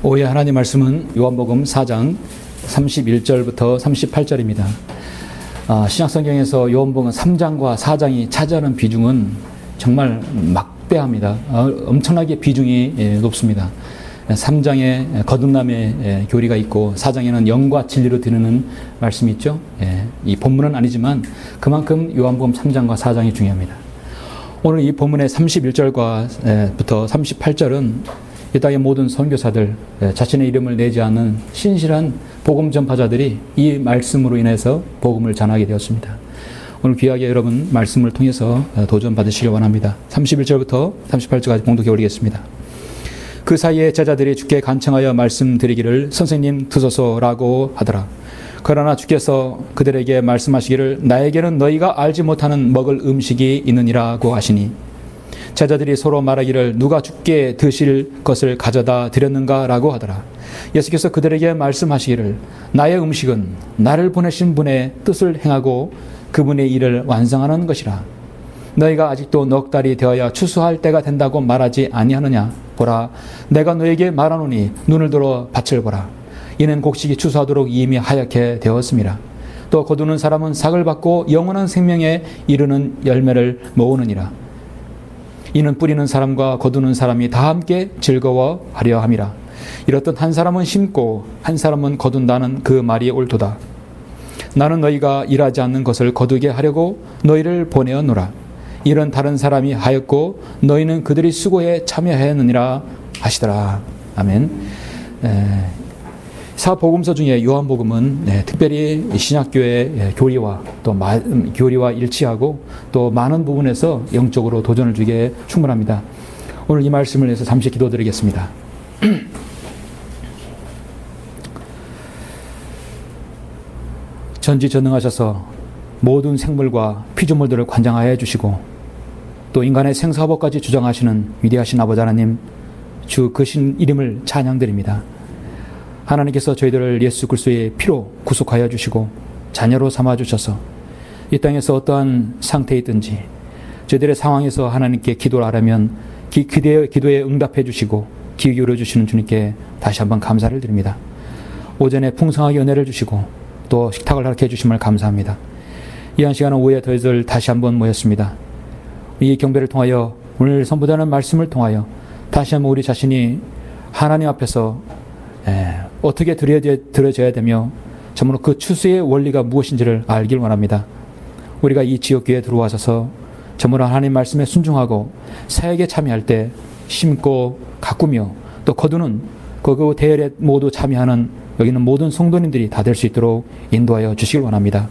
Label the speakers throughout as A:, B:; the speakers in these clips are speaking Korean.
A: 오후에 하나님 말씀은 요한복음 4장 31절부터 38절입니다. 신약성경에서 요한복음 3장과 4장이 차지하는 비중은 정말 막대합니다. 엄청나게 비중이 높습니다. 3장에 거듭남의 교리가 있고 4장에는 영과 진리로 드리는 말씀이 있죠. 이 본문은 아니지만 그만큼 요한복음 3장과 4장이 중요합니다. 오늘 이 본문의 31절부터 38절은 이 땅의 모든 선교사들, 자신의 이름을 내지 않는 신실한 복음 전파자들이 이 말씀으로 인해서 복음을 전하게 되었습니다. 오늘 귀하게 여러분 말씀을 통해서 도전 받으시길 원합니다. 31절부터 38절까지 봉독해 올리겠습니다. 그 사이에 제자들이 주께 간청하여 말씀드리기를 선생님 드소서라고 하더라. 그러나 주께서 그들에게 말씀하시기를 나에게는 너희가 알지 못하는 먹을 음식이 있느니라고 하시니 제자들이 서로 말하기를 누가 주께 드실 것을 가져다 드렸는가 라고 하더라. 예수께서 그들에게 말씀하시기를 나의 음식은 나를 보내신 분의 뜻을 행하고 그분의 일을 완성하는 것이라. 너희가 아직도 넉 달이 되어야 추수할 때가 된다고 말하지 아니하느냐. 보라, 내가 너에게 말하노니 눈을 들어 밭을 보라. 이는 곡식이 추수하도록 이미 하얗게 되었음이라. 또 거두는 사람은 삭을 받고 영원한 생명에 이르는 열매를 모으느니라. 이는 뿌리는 사람과 거두는 사람이 다 함께 즐거워하려 함이라. 이렇듯 한 사람은 심고 한 사람은 거둔다는 그 말이 옳도다. 나는 너희가 일하지 않는 것을 거두게 하려고 너희를 보내었노라. 이런 다른 사람이 하였고 너희는 그들이 수고에 참여하였느니라 하시더라. 아멘. 사복음서 중에 요한복음은 특별히 신약교회 교리와 또 교리와 일치하고 또 많은 부분에서 영적으로 도전을 주기에 충분합니다. 오늘 이 말씀을 위해서 잠시 기도드리겠습니다. 전지전능하셔서 모든 생물과 피조물들을 관장하여 주시고 또 인간의 생사법까지 주장하시는 위대하신 아버지 하나님, 주 크신 이름을 찬양드립니다. 하나님께서 저희들을 예수 그리스도의 피로 구속하여 주시고 자녀로 삼아 주셔서 이 땅에서 어떠한 상태에 있든지 저희들의 상황에서 하나님께 기도를 하려면 기도에 응답해 주시고 귀 기울여 주시는 주님께 다시 한번 감사를 드립니다. 오전에 풍성하게 은혜를 주시고 또 식탁을 허락해 주심을 감사합니다. 이한 시간은 오후에 저희들 다시 한번 모였습니다. 이 경배를 통하여 오늘 선포되는 말씀을 통하여 다시 한번 우리 자신이 하나님 앞에서 어떻게 드려져야 되며 참으로 그 추수의 원리가 무엇인지를 알길 원합니다. 우리가 이 지역교회에 들어와서 참으로 하나님 말씀에 순종하고 사역에 참여할 때 심고 가꾸며 또 거두는 그 대열에 모두 참여하는 여기는 모든 성도님들이 다 될 수 있도록 인도하여 주시길 원합니다.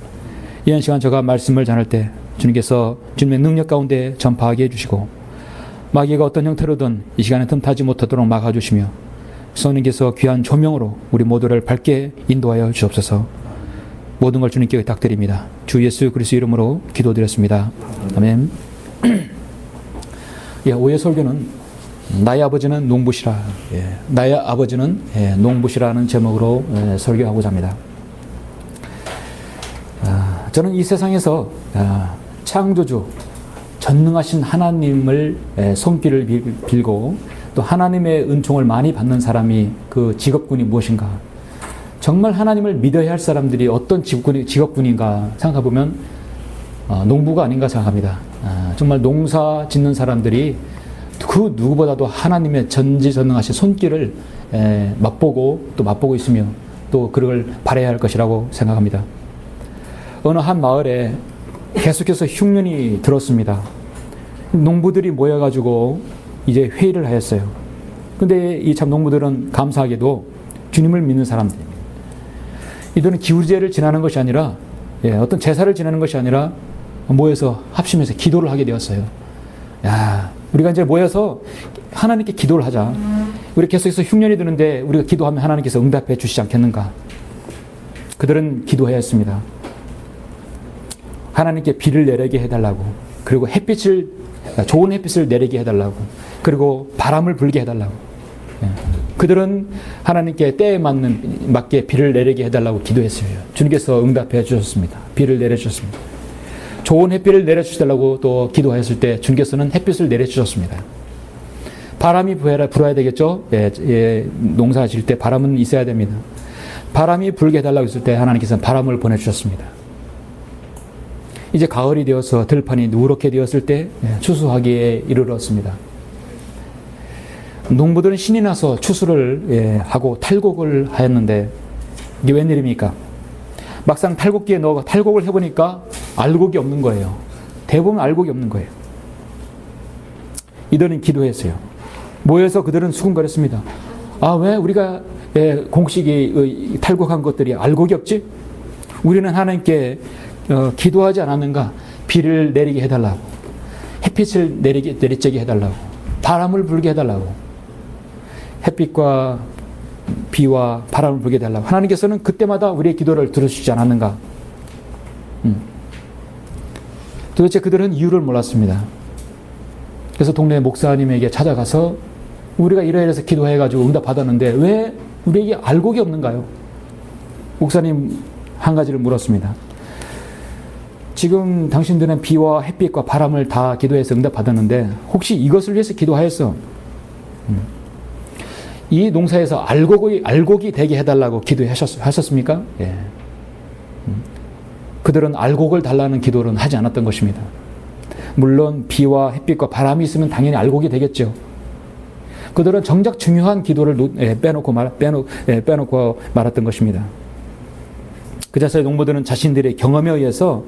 A: 이런 시간 제가 말씀을 전할 때 주님께서 주님의 능력 가운데 전파하게 해주시고 마귀가 어떤 형태로든 이 시간에 틈타지 못하도록 막아주시며 성령께서 귀한 조명으로 우리 모두를 밝게 인도하여 주옵소서. 모든 걸 주님께 부탁드립니다. 주 예수 그리스도 이름으로 기도드렸습니다. 아멘. 오후의 설교는 나의 아버지는 농부시라. 나의 아버지는 농부시라는 제목으로 설교하고자 합니다. 저는 이 세상에서 창조주 전능하신 하나님을 손길을 빌고 또 하나님의 은총을 많이 받는 사람이 그 직업군이 무엇인가, 정말 하나님을 믿어야 할 사람들이 어떤 직업군인가 생각해보면 농부가 아닌가 생각합니다. 정말 농사 짓는 사람들이 그 누구보다도 하나님의 전지전능하신 손길을 맛보고 있으며 또 그걸 바라야 할 것이라고 생각합니다. 어느 한 마을에 계속해서 흉년이 들었습니다. 농부들이 모여가지고 이제 회의를 하였어요. 근데 이 참 농부들은 감사하게도 주님을 믿는 사람들입니다. 이들은 기우제를 지내는 것이 아니라 어떤 제사를 지내는 것이 아니라 모여서 합심해서 기도를 하게 되었어요. 우리가 이제 모여서 하나님께 기도를 하자. 우리 계속해서 흉년이 드는데 우리가 기도하면 하나님께서 응답해 주시지 않겠는가. 그들은 기도해야 했습니다. 하나님께 비를 내리게 해달라고, 그리고 좋은 햇빛을 내리게 해달라고, 그리고 바람을 불게 해달라고. 그들은 하나님께 때에 맞게 비를 내리게 해달라고 기도했어요. 주님께서 응답해 주셨습니다. 비를 내려주셨습니다. 좋은 햇빛을 내려주시달라고 또 기도하였을 때 주님께서는 햇빛을 내려주셨습니다. 바람이 불어야 되겠죠. 농사질 때 바람은 있어야 됩니다. 바람이 불게 해달라고 했을 때 하나님께서는 바람을 보내주셨습니다. 이제 가을이 되어서 들판이 누렇게 되었을 때 추수하기에 이르렀습니다. 농부들은 신이 나서 추수를 하고 탈곡을 하였는데 이게 웬일입니까? 막상 탈곡기에 넣어 탈곡을 해보니까 알곡이 없는 거예요. 대부분 알곡이 없는 거예요. 이들은 기도했어요. 모여서 그들은 수군거렸습니다. 아, 왜 우리가 공식이 탈곡한 것들이 알곡이 없지? 우리는 하나님께 기도하지 않았는가? 비를 내리게 해달라고, 햇빛을 내리쬐게 해달라고, 바람을 불게 해달라고, 햇빛과 비와 바람을 불게 해달라고. 하나님께서는 그때마다 우리의 기도를 들어주시지 않았는가? 도대체 그들은 이유를 몰랐습니다. 그래서 동네 목사님에게 찾아가서 우리가 이래서 기도해가지고 응답 받았는데 왜 우리에게 알곡이 없는가요? 목사님 한 가지를 물었습니다. 지금 당신들은 비와 햇빛과 바람을 다 기도해서 응답 받았는데 혹시 이것을 위해서 기도하였어? 이 농사에서 알곡이 되게 해달라고 기도하셨습니까? 예. 그들은 알곡을 달라는 기도는 하지 않았던 것입니다. 물론 비와 햇빛과 바람이 있으면 당연히 알곡이 되겠죠. 그들은 정작 중요한 기도를 빼놓고 말았던 것입니다. 그자서 농부들은 자신들의 경험에 의해서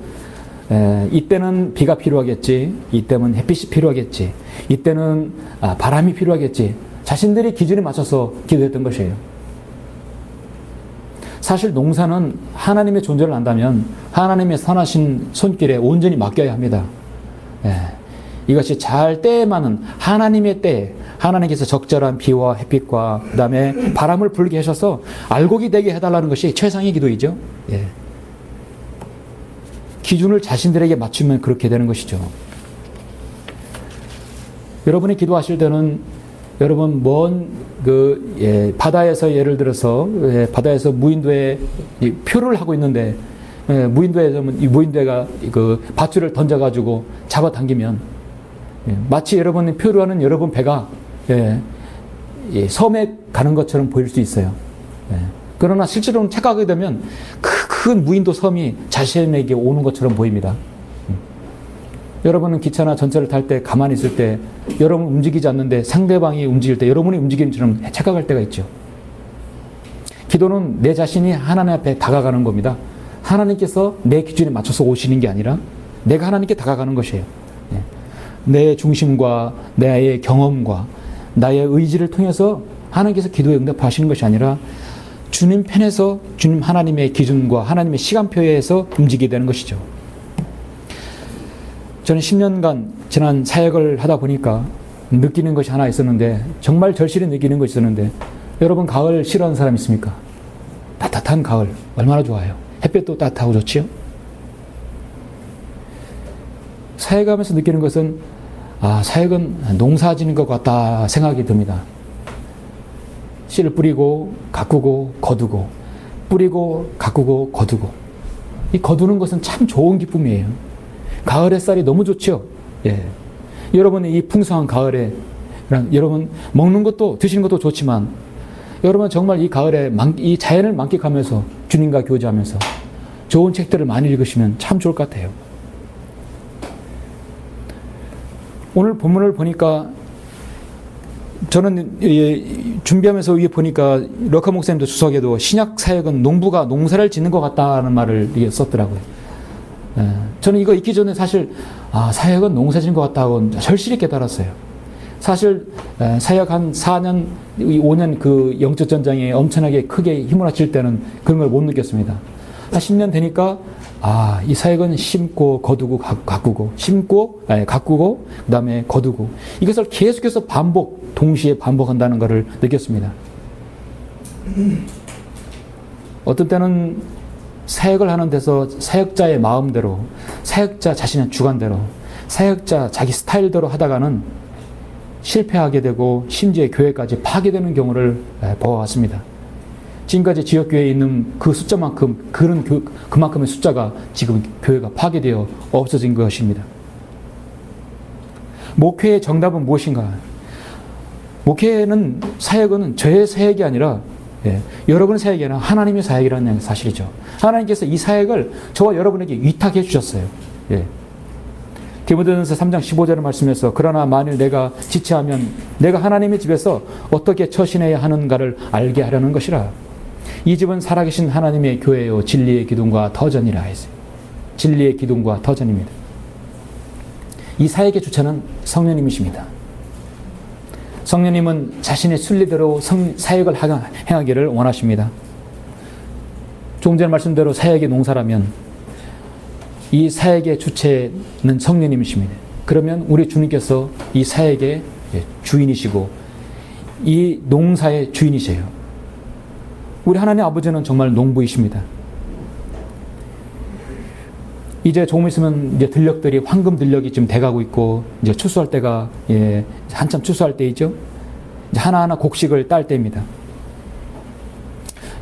A: 이때는 비가 필요하겠지, 이때는 햇빛이 필요하겠지, 이때는 바람이 필요하겠지, 자신들의 기준에 맞춰서 기도했던 것이에요. 사실 농사는 하나님의 존재를 안다면 하나님의 선하신 손길에 온전히 맡겨야 합니다. 이것이 잘 때에만은 하나님의 때에 하나님께서 적절한 비와 햇빛과 그 다음에 바람을 불게 하셔서 알곡이 되게 해달라는 것이 최상의 기도이죠. 기준을 자신들에게 맞추면 그렇게 되는 것이죠. 여러분이 기도하실 때는 여러분 바다에서 예를 들어서 바다에서 무인도에 표를 하고 있는데 무인도가 그 밧줄을 던져가지고 잡아당기면 마치 여러분이 표류하는 여러분 배가 섬에 가는 것처럼 보일 수 있어요. 그러나 실제로는 착각하게 되면 큰 무인도 섬이 자신에게 오는 것처럼 보입니다. 여러분은 기차나 전철을 탈 때 가만히 있을 때 여러분 움직이지 않는데 상대방이 움직일 때 여러분이 움직이는 것처럼 착각할 때가 있죠. 기도는 내 자신이 하나님 앞에 다가가는 겁니다. 하나님께서 내 기준에 맞춰서 오시는 게 아니라 내가 하나님께 다가가는 것이에요. 내 중심과 나의 경험과 나의 의지를 통해서 하나님께서 기도에 응답하시는 것이 아니라 주님 편에서 주님 하나님의 기준과 하나님의 시간표에서 움직이게 되는 것이죠. 저는 10년간 지난 사역을 하다 보니까 느끼는 것이 하나 있었는데, 정말 절실히 느끼는 것이 있었는데, 여러분 가을 싫어하는 사람 있습니까? 따뜻한 가을 얼마나 좋아요. 햇볕도 따뜻하고 좋지요. 사역하면서 느끼는 것은 사역은 농사 지는 것 같다 생각이 듭니다. 씨를 뿌리고 가꾸고 거두고, 뿌리고 가꾸고 거두고, 이 거두는 것은 참 좋은 기쁨이에요. 가을 햇살이 너무 좋죠. 여러분의 이 풍성한 가을에 여러분 먹는 것도 드시는 것도 좋지만 여러분 정말 이 가을에 이 자연을 만끽하면서 주님과 교제하면서 좋은 책들을 많이 읽으시면 참 좋을 것 같아요. 오늘 본문을 보니까 저는 준비하면서 위에 보니까 러커 목사님도 주석에도 신약 사역은 농부가 농사를 짓는 것 같다는 말을 썼더라고요. 저는 이거 읽기 전에 사실 사역은 농사 짓는 것 같다고 절실히 깨달았어요. 사실 사역 한 4년, 5년 그 영적 전장에 엄청나게 크게 힘을 합칠 때는 그런 걸 못 느꼈습니다. 한 10년 되니까 이 사역은 심고 거두고 가꾸고, 심고 가꾸고 그 다음에 거두고, 이것을 계속해서 동시에 반복한다는 것을 느꼈습니다. 어떤 때는 사역을 하는 데서 사역자의 마음대로, 사역자 자신의 주관대로, 사역자 자기 스타일대로 하다가는 실패하게 되고 심지어 교회까지 파괴되는 경우를 보아왔습니다. 지금까지 지역교회에 있는 그 숫자만큼, 그만큼의 숫자가 지금 교회가 파괴되어 없어진 것입니다. 목회의 정답은 무엇인가? 목회는 사역은 저의 사역이 아니라 여러분의 사역이 아니라 하나님의 사역이라는 사실이죠. 하나님께서 이 사역을 저와 여러분에게 위탁해 주셨어요. 디모데전서 3장 15절의 말씀에서 그러나 만일 내가 지체하면 내가 하나님의 집에서 어떻게 처신해야 하는가를 알게 하려는 것이라. 이 집은 살아계신 하나님의 교회요 진리의 기둥과 터전이라 했어요. 진리의 기둥과 터전입니다. 이 사역의 주체는 성령님이십니다. 성령님은 자신의 순리대로 사역을 행하기를 원하십니다. 조금 전에 말씀대로 사역의 농사라면 이 사역의 주체는 성령님이십니다. 그러면 우리 주님께서 이 사역의 주인이시고 이 농사의 주인이세요. 우리 하나님 아버지는 정말 농부이십니다. 이제 조금 있으면 이제 들녘들이 황금 들녘이 지금 돼가고 있고 이제 추수할 때가 한참 추수할 때이죠. 이제 하나하나 곡식을 딸 때입니다.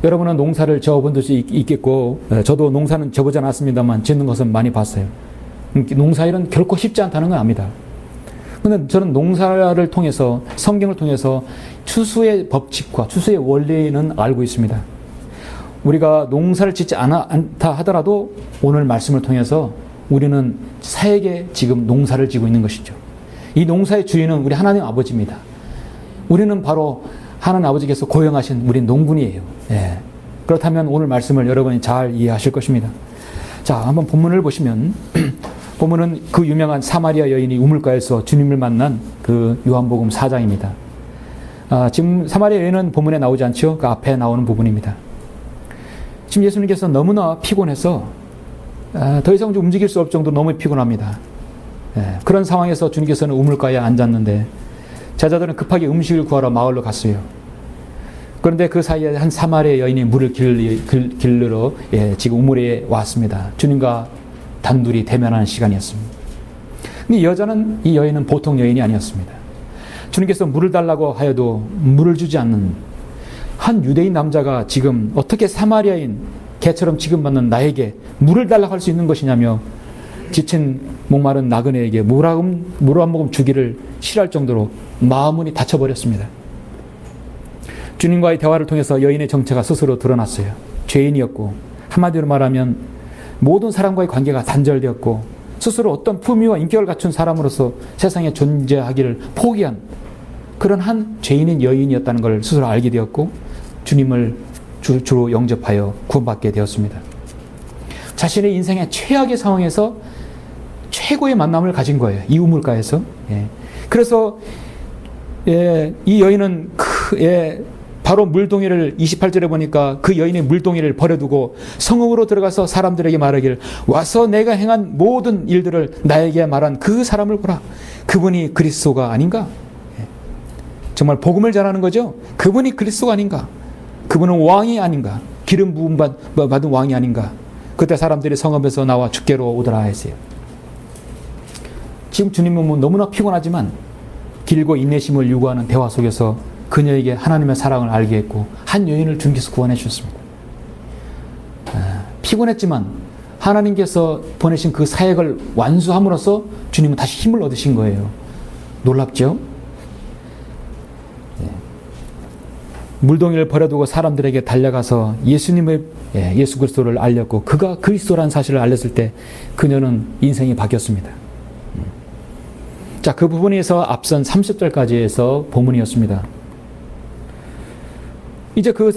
A: 여러분은 농사를 지어본 적이 있겠고 저도 농사는 지어보지 않았습니다만 짓는 것은 많이 봤어요. 농사일은 결코 쉽지 않다는 걸 압니다. 그런데 저는 농사를 통해서 성경을 통해서 추수의 법칙과 추수의 원리는 알고 있습니다. 우리가 농사를 짓지 않다 하더라도 오늘 말씀을 통해서 우리는 사역에 지금 농사를 지고 있는 것이죠. 이 농사의 주인은 우리 하나님 아버지입니다. 우리는 바로 하나님 아버지께서 고용하신 우리 농군이에요. 그렇다면 오늘 말씀을 여러분이 잘 이해하실 것입니다. 자, 한번 본문을 보시면 본문은 그 유명한 사마리아 여인이 우물가에서 주님을 만난 그 요한복음 4장입니다. 지금 사마리아 여인은 본문에 나오지 않죠? 그 앞에 나오는 부분입니다. 지금 예수님께서 너무나 피곤해서 더 이상 움직일 수 없을 정도로 너무 피곤합니다. 그런 상황에서 주님께서는 우물가에 앉았는데 제자들은 급하게 음식을 구하러 마을로 갔어요. 그런데 그 사이에 한 사마리아 여인이 물을 길르러 지금 우물에 왔습니다. 주님과 단둘이 대면하는 시간이었습니다. 근데 이 여인은 보통 여인이 아니었습니다. 주님께서 물을 달라고 하여도 물을 주지 않는 한 유대인 남자가 지금 어떻게 사마리아인 개처럼 취급받는 나에게 물을 달라고 할 수 있는 것이냐며 지친 목마른 나그네에게 물 한 모금 주기를 싫어할 정도로 마음문이 닫혀버렸습니다. 주님과의 대화를 통해서 여인의 정체가 스스로 드러났어요. 죄인이었고 한마디로 말하면 모든 사람과의 관계가 단절되었고 스스로 어떤 품위와 인격을 갖춘 사람으로서 세상에 존재하기를 포기한 그런 한 죄인인 여인이었다는 걸 스스로 알게 되었고 주님을 주로 영접하여 구원받게 되었습니다. 자신의 인생의 최악의 상황에서 최고의 만남을 가진 거예요. 이 우물가에서. 그래서 이 여인은 바로 물동이를 28절에 보니까 그 여인의 물동이를 버려두고 성읍으로 들어가서 사람들에게 말하기를 와서 내가 행한 모든 일들을 나에게 말한 그 사람을 보라. 그분이 그리스도가 아닌가? 정말 복음을 전하는 거죠. 그분이 그리스도가 아닌가? 그분은 왕이 아닌가? 기름 부음 받은 왕이 아닌가? 그때 사람들이 성읍에서 나와 주께로 오더라 했어요. 지금 주님은 너무나 피곤하지만 길고 인내심을 요구하는 대화 속에서 그녀에게 하나님의 사랑을 알게 했고 한 여인을 주님께서 구원해 주셨습니다. 피곤했지만 하나님께서 보내신 그 사역을 완수함으로써 주님은 다시 힘을 얻으신 거예요. 놀랍죠? 물동이를 버려두고 사람들에게 달려가서 예수 그리스도를 알렸고 그가 그리스도라는 사실을 알렸을 때 그녀는 인생이 바뀌었습니다. 자, 그 부분에서 앞선 30절까지에서 본문이었습니다. 이제 그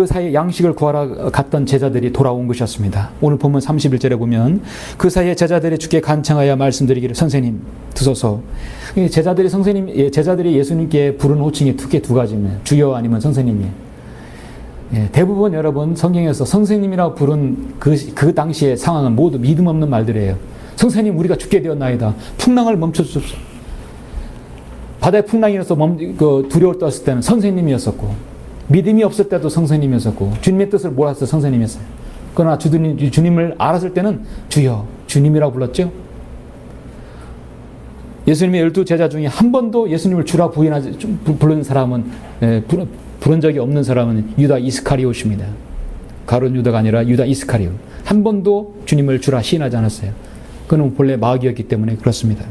A: 사이에 양식을 구하러 갔던 제자들이 돌아온 것이었습니다. 오늘 본문 31절에 보면 그 사이에 제자들이 주께 간청하여 말씀드리기를 선생님 드소서. 제자들이 예수님께 부른 호칭이 두 가지입니다. 주여 아니면 선생님이에요. 대부분 여러분 성경에서 선생님이라고 부른 그 당시의 상황은 모두 믿음 없는 말들이에요. 선생님 우리가 죽게 되었나이다. 풍랑을 멈춰주소서. 바다에 풍랑이 일어서 두려워 떴을 때는 선생님이었었고 믿음이 없을 때도 선생님이었었고 주님의 뜻을 몰랐을 때 선생님이었어요. 그러나 주님을 알았을 때는 주여 주님이라고 불렀죠. 예수님의 12제자 중에 한 번도 예수님을 주라 부른 사람은 부른 적이 없는 사람은 유다 이스카리옷입니다. 가룟 유다가 아니라 유다 이스카리옷. 한 번도 주님을 주라 시인하지 않았어요. 그는 본래 마귀였기 때문에 그렇습니다.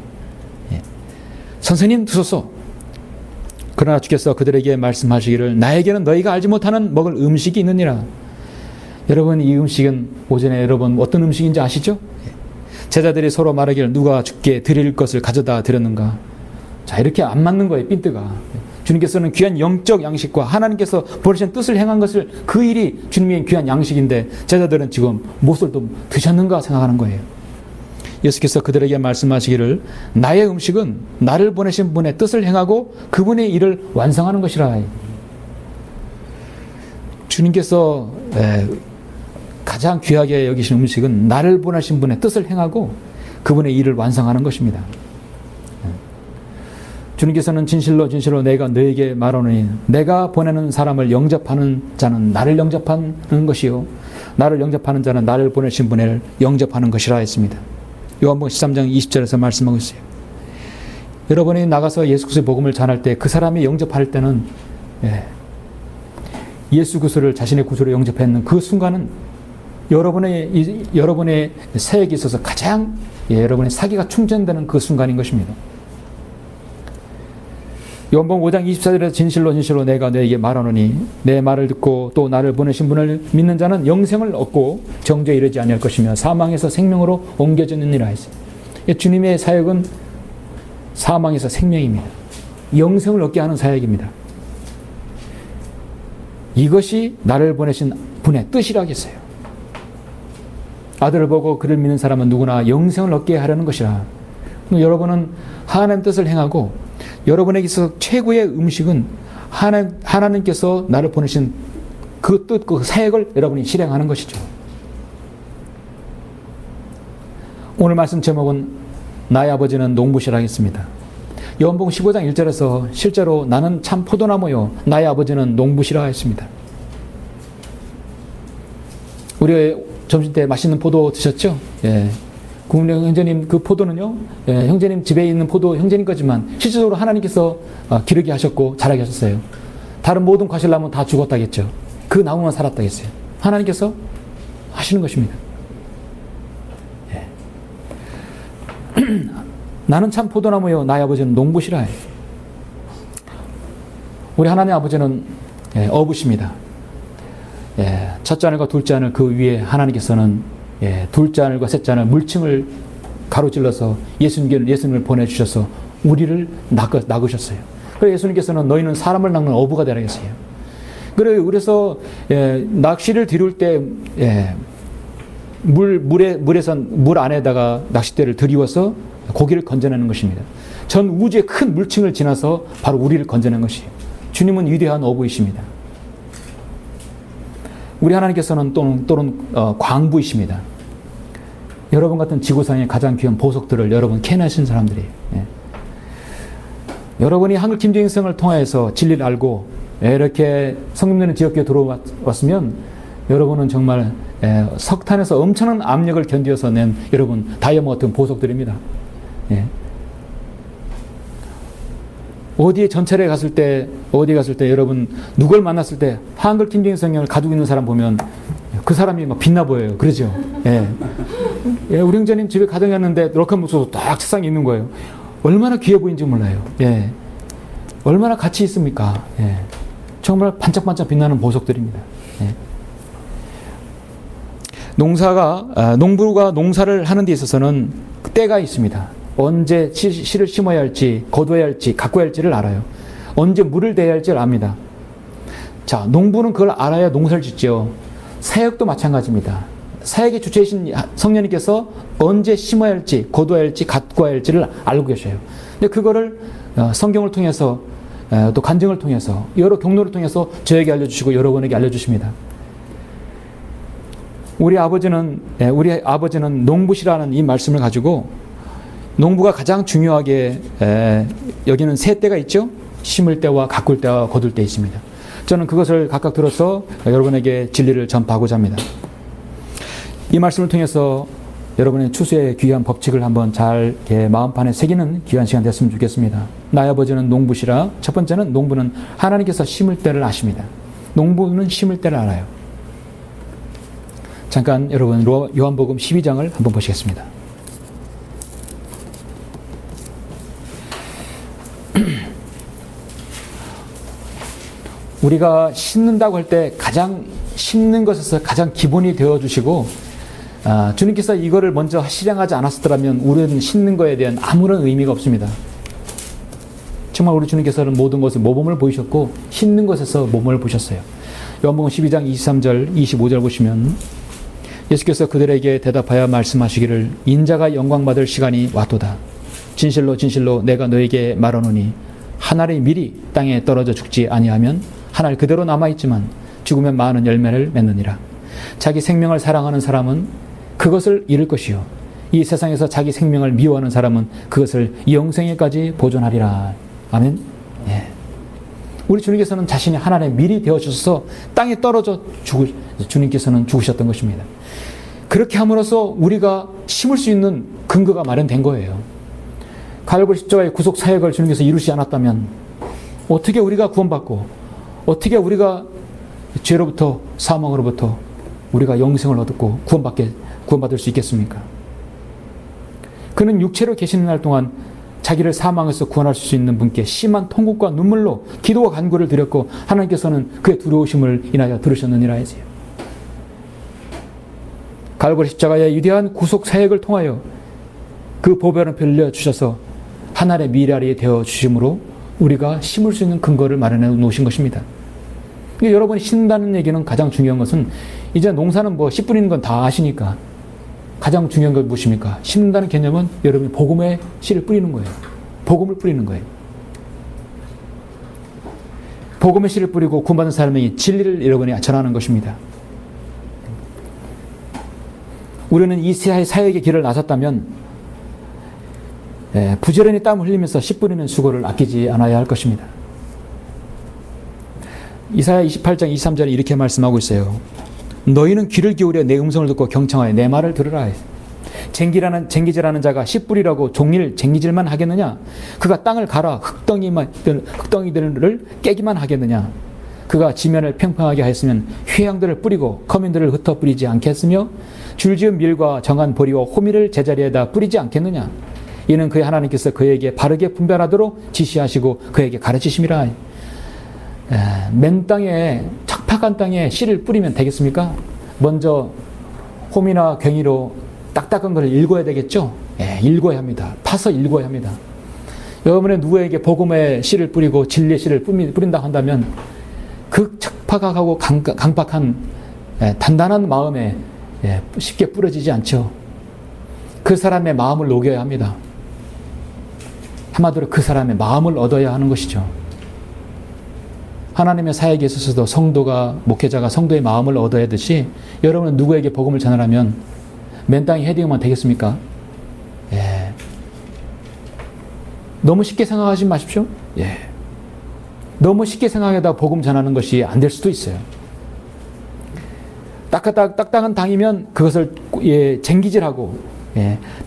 A: 선생님 드소서. 그러나 주께서 그들에게 말씀하시기를 나에게는 너희가 알지 못하는 먹을 음식이 있느니라. 여러분, 이 음식은 오전에 여러분 어떤 음식인지 아시죠? 제자들이 서로 말하기를 누가 주께 드릴 것을 가져다 드렸는가. 자, 이렇게 안 맞는 거예요, 핀트가. 주님께서는 귀한 영적 양식과 하나님께서 버리신 뜻을 행한 것을 그 일이 주님의 귀한 양식인데 제자들은 지금 무엇을 또 드셨는가 생각하는 거예요. 예수께서 그들에게 말씀하시기를 나의 음식은 나를 보내신 분의 뜻을 행하고 그분의 일을 완성하는 것이라. 주님께서 가장 귀하게 여기신 음식은 나를 보내신 분의 뜻을 행하고 그분의 일을 완성하는 것입니다. 주님께서는 진실로 진실로 내가 너에게 말하노니 내가 보내는 사람을 영접하는 자는 나를 영접하는 것이요 나를 영접하는 자는 나를 보내신 분을 영접하는 것이라 했습니다. 요한복음 13장 20절에서 말씀하고 있어요. 여러분이 나가서 예수 그리스도의 복음을 전할 때 그 사람이 영접할 때는 예수 그리스도를 자신의 구주로 영접했는 그 순간은 여러분의 사역에 있어서 가장 여러분의 사기가 충전되는 그 순간인 것입니다. 요한복음 5장 24절에서 진실로 진실로 내가 너에게 말하노니 내 말을 듣고 또 나를 보내신 분을 믿는 자는 영생을 얻고 정죄에 이르지 아니할 것이며 사망에서 생명으로 옮겨지느니라 했어요. 주님의 사역은 사망에서 생명입니다. 영생을 얻게 하는 사역입니다. 이것이 나를 보내신 분의 뜻이라겠어요. 아들을 보고 그를 믿는 사람은 누구나 영생을 얻게 하려는 것이라. 여러분은 하나님의 뜻을 행하고 여러분에게 있어서 최고의 음식은 하나님께서 나를 보내신 그 뜻, 그 사역을 여러분이 실행하는 것이죠. 오늘 말씀 제목은 나의 아버지는 농부시라 하겠습니다. 요한복음 15장 1절에서 실제로 나는 참 포도나무요 나의 아버지는 농부시라 했습니다. 우리 점심때 맛있는 포도 드셨죠? 예. 국민의 형제님 그 포도는요, 형제님 집에 있는 포도 형제님 거지만 실질적으로 하나님께서 기르게 하셨고 자라게 하셨어요. 다른 모든 과실나무는 다 죽었다겠죠. 그 나무만 살았다겠어요. 하나님께서 하시는 것입니다. 예. 나는 참 포도나무요 나의 아버지는 농부시라 해요. 우리 하나님 아버지는 어부십니다. 첫 잔을과 둘 잔을 그 위에 하나님께서는 둘 잔을과 셋 잔을 물층을 가로질러서 예수님을 보내주셔서 우리를 낚으셨어요. 그래서 예수님께서는 너희는 사람을 낚는 어부가 되라 했어요. 그래서 낚시를 들일 때 물 안에다가 낚싯대를 들이워서 고기를 건져내는 것입니다. 전 우주의 큰 물층을 지나서 바로 우리를 건져낸 것이에요. 주님은 위대한 어부이십니다. 우리 하나님께서는 또는 광부이십니다. 여러분 같은 지구상의 가장 귀한 보석들을 여러분 캐내신 사람들이에요. 여러분이 한글 김정일성을 통해서 진리를 알고 이렇게 성김되는 지역에 들어왔으면 여러분은 정말 석탄에서 엄청난 압력을 견디어서 낸 여러분 다이아몬드 같은 보석들입니다. 어디에 전철에 갔을 때 여러분 누굴 만났을 때 한글 김정일 성경을 가지고 있는 사람 보면 그 사람이 막 빛나 보여요. 그러죠? 우리 형제님 집에 가정했는데 이렇게 모습으로 딱 책상에 있는 거예요. 얼마나 귀해 보이는지 몰라요. 얼마나 가치 있습니까? 정말 반짝반짝 빛나는 보석들입니다. 농부가 농사를 하는 데 있어서는 때가 있습니다. 언제 씨를 심어야 할지, 거둬야 할지, 가꿔야 할지를 알아요. 언제 물을 대야 할지를 압니다. 자, 농부는 그걸 알아야 농사를 짓죠. 사역도 마찬가지입니다. 사역의 주체이신 성령님께서 언제 심어야 할지, 거둬야 할지, 가꿔야 할지를 알고 계셔요. 근데 그거를 성경을 통해서 또 간증을 통해서 여러 경로를 통해서 저에게 알려주시고 여러분에게 알려주십니다. 우리 아버지는 농부시라는 이 말씀을 가지고 농부가 가장 중요하게 여기는 세 때가 있죠. 심을 때와 가꿀 때와 거둘 때 있습니다. 저는 그것을 각각 들어서 여러분에게 진리를 전파하고자 합니다. 이 말씀을 통해서 여러분의 추수의 귀한 법칙을 한번 잘 마음판에 새기는 귀한 시간 됐으면 좋겠습니다. 나의 아버지는 농부시라. 첫 번째는 농부는 하나님께서 심을 때를 아십니다. 농부는 심을 때를 알아요. 잠깐 여러분 요한복음 12장을 한번 보시겠습니다. 우리가 심는다고 할 때 가장 심는 것에서 가장 기본이 되어주시고, 주님께서 이거를 먼저 실행하지 않았더라면 우리는 심는 것에 대한 아무런 의미가 없습니다. 정말 우리 주님께서는 모든 것을 모범을 보이셨고 심는 것에서 모범을 보셨어요. 요한복음 12장 23절 25절 보시면 예수께서 그들에게 대답하여 말씀하시기를 인자가 영광받을 시간이 왔도다. 진실로 진실로 내가 너에게 말하노니 한 알이 미리 땅에 떨어져 죽지 아니하면 한 알 그대로 남아있지만 죽으면 많은 열매를 맺느니라. 자기 생명을 사랑하는 사람은 그것을 잃을 것이요 이 세상에서 자기 생명을 미워하는 사람은 그것을 영생에까지 보존하리라. 아멘. 예. 우리 주님께서는 자신이 하나님의 밀이 되어주셔서 땅에 떨어져 주님께서는 죽으셨던 것입니다. 그렇게 함으로써 우리가 심을 수 있는 근거가 마련된 거예요. 갈보리 십자가의 구속 사역을 주님께서 이루시지 않았다면 어떻게 우리가 구원받고 어떻게 우리가 죄로부터 사망으로부터 우리가 영생을 얻고 구원받을 수 있겠습니까? 그는 육체로 계시는 날 동안 자기를 사망에서 구원할 수 있는 분께 심한 통곡과 눈물로 기도와 간구를 드렸고 하나님께서는 그의 두려우심을 인하여 들으셨느니라 하지요. 갈보리 십자가의 위대한 구속 사역을 통하여 그 보배를 빌려주셔서 하나님의 미랄이 되어주심으로 우리가 심을 수 있는 근거를 마련해 놓으신 것입니다. 그러니까 여러분이 심는다는 얘기는 가장 중요한 것은 이제 농사는 뭐 씨 뿌리는 건 다 아시니까 가장 중요한 건 무엇입니까? 심는다는 개념은 여러분이 복음의 씨를 뿌리는 거예요. 복음을 뿌리는 거예요. 복음의 씨를 뿌리고 구원받은 사람이 진리를 여러분이 전하는 것입니다. 우리는 이 사역의 길을 나섰다면 부지런히 땀을 흘리면서 씨 뿌리는 수고를 아끼지 않아야 할 것입니다. 이사야 28장 23절에 이렇게 말씀하고 있어요. 너희는 귀를 기울여 내 음성을 듣고 경청하여 내 말을 들으라. 쟁기질하는 자가 씨 뿌리라고 종일 쟁기질만 하겠느냐? 그가 땅을 갈아 흙덩이들을 깨기만 하겠느냐? 그가 지면을 평평하게 하였으면 휴양들을 뿌리고 커민들을 흩어 뿌리지 않겠으며 줄지은 밀과 정한 보리와 호미를 제자리에다 뿌리지 않겠느냐? 이는 그의 하나님께서 그에게 바르게 분별하도록 지시하시고 그에게 가르치심이라. 맨 땅에 척박한 땅에 씨를 뿌리면 되겠습니까? 먼저 홈이나 괭이로 딱딱한 걸 읽어야 되겠죠? 읽어야 합니다. 파서 읽어야 합니다. 여러분의 누구에게 복음의 씨를 뿌리고 진리의 씨를 뿌린다 한다면 그 척박하고 강박한 단단한 마음에 쉽게 뿌려지지 않죠. 그 사람의 마음을 녹여야 합니다. 한마디로 그 사람의 마음을 얻어야 하는 것이죠. 하나님의 사역에 있어서도 성도가, 목회자가 성도의 마음을 얻어야 하듯이 여러분은 누구에게 복음을 전하려면 맨 땅에 헤딩하면 되겠습니까? 너무 쉽게 생각하지 마십시오. 너무 쉽게 생각하다 복음 전하는 것이 안 될 수도 있어요. 딱딱한 땅이면 그것을 쟁기질하고